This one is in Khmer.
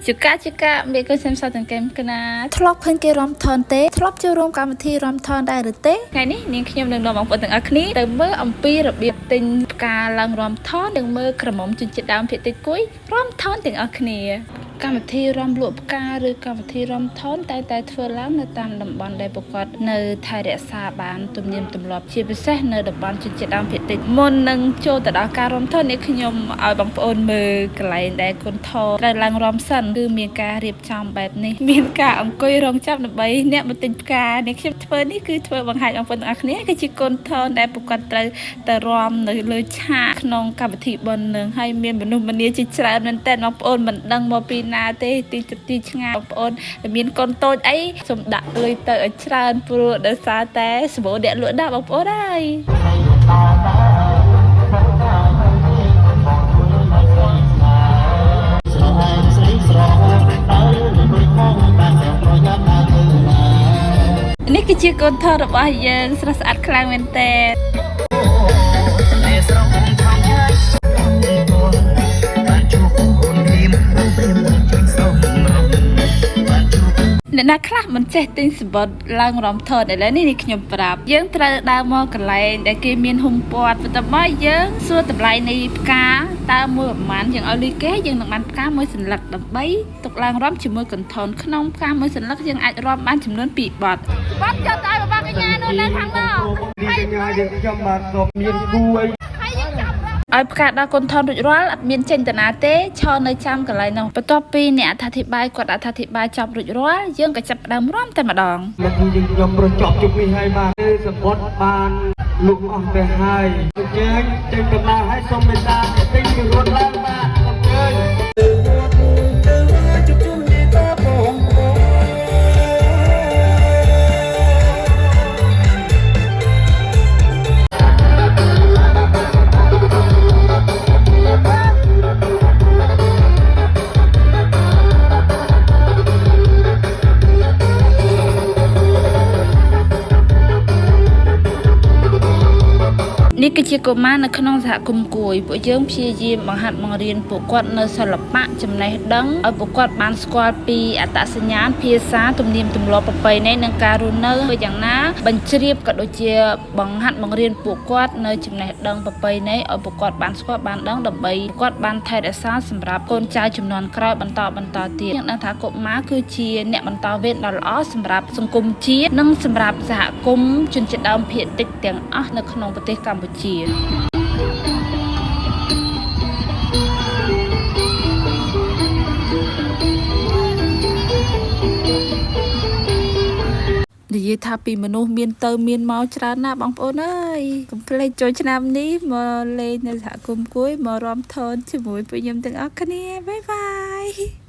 Cika mấy cái xem sao từng kem cái na thọp hơn cái rom thon té thọp cho rom cảm thi rom thonได้หรือเต้ไงนี่นี่ខ្ញុំនឹងនាំបងប្អូនទាំងអស់គ្នាទៅមើលអំពីរបៀបទិញផ្កាឡើងរំថននិងមើលក្រមុំជញ្ជាត់ដើមភាគតិចគួយរំថនទាំងអស់គ្នាកម្មវិធីរំលក់ផ្កាឬកម្មវិធីរំថនតែធ្វើឡើងនៅតាមតំបន់ដែលប្រកបនៅថៃរក្សាបានទំនៀមទម្លាប់ជាពិសេសនៅតំបន់ជញ្ជាត់ដើមភាគតិចមុននឹងចូលទៅដល់ការរំថននេះខ្ញុំឲ្យបងប្អូនមើលកន្លែងដែលគុនថនត្រូវឡើងរំសិនគឺមានការរៀបចំបែបនេះមានការអង្គុយរងចាំដើម្បីអ្នកមកទិញផ្កានេះខ្ញុំធ្វើនេះគឺធ្វើបង្ហាញបងប្អូនទាំងអស់គ្នាគឺជាគុនថនដែលប្រកបត្រូវទៅរំនៅលើឆាកក្នុងកម្មវិធីបុណ្យនឹងហើយមានមនុស្សម្នាជាច្រើនមែនតើបងប្អូនមិនដឹងមកពីណាទេទីឆ្ងាយបងប្អូនមានកូនតូចអីសូមដាក់លុយទៅឲ្យច្រើនព្រោះដោយសារតែសម្បូរអ្នកលក់ដាក់បងប្អូនហើយនេះគឺជាកូនថតរបស់យើងស្រស់ស្អាតខ្លាំងមែនតើអ្នកណាខ្លះមិនចេះទិញសម្បត្តិឡើងរំថតឥឡូវនេះខ្ញុំប្រាប់យើងត្រូវដើរមកកន្លែងដែលគេមានហុំព័ទ្ធបន្ទាប់មកយើងសួរតម្លៃនៃផ្កាតើមួយប្រមាណយើងឲ្យលុយគេយើងនឹងបានផ្កាមួយសន្លឹកដើម្បីទុកឡើងរំជាមួយកន្ថនក្នុងផ្កាមួយសន្លឹកយើងអាចរំបានចំនួន2បទបទយកទៅបបកញ្ញានោះនៅខាងនោះហើយកញ្ញាយើងខ្ញុំបានសូមមានគួយឲ្យផ្កាដល់កូនថនរួចរាល់អត់មានចេញតាណាទេឈរនៅចាំកន្លែងនោះបន្ទាប់ពីអ្នកអត្ថាធិប្បាយគាត់អត្ថាធិប្បាយចប់រួចរាល់យើងក៏ចាប់ផ្ដើមរាំតែម្ដងមកយើងខ្ញុំប្រចប់ជុំនេះហើយបាទទេសម្បត្តិបានលុបអស់ទៅហើយអញ្ជើញចេញកំណត់ឲ្យសូមមេត្តាទិញរត់ឡើងបាទអញ្ជើញនេះគឺជាកុមារនៅក្នុងសហគមន៍គួយពួកយើងព្យាយាមបង្ហាត់បង្រៀនពួកគាត់នៅសិល្បៈចំណេះដឹងឲ្យពួកគាត់បានស្គាល់ពីអត្តសញ្ញាណភាសាទំនៀមទម្លាប់ប្រពៃណីនិងការរស់នៅយ៉ាងណាបញ្ជ្រាបក៏ដូចជាបង្ហាត់បង្រៀនពួកគាត់នៅចំណេះដឹងប្រពៃណីឲ្យពួកគាត់បានស្គាល់បានដឹងដើម្បីគាត់បានថែរក្សាសម្រាប់កូនចៅជំនាន់ក្រោយបន្តទៀតយើងដឹងថាកុមារគឺជាអ្នកបន្តវេនដ៏ល្អសម្រាប់សង្គមជាតិនិងសម្រាប់សហគមន៍ជនជាតិដើមភាគតិចទាំងអស់នៅក្នុងប្រទេសកម្ពុជានិយាយថាពីមនុស្សមានទៅមានមកច្រើនណាស់បងប្អូនអើយកុំភ្លេចចូលឆ្នាំនេះមកលេងនៅសហគមន៍គួយមករំថនជាមួយពួកខ្ញុំទាំងអស់គ្នាបាយបាយ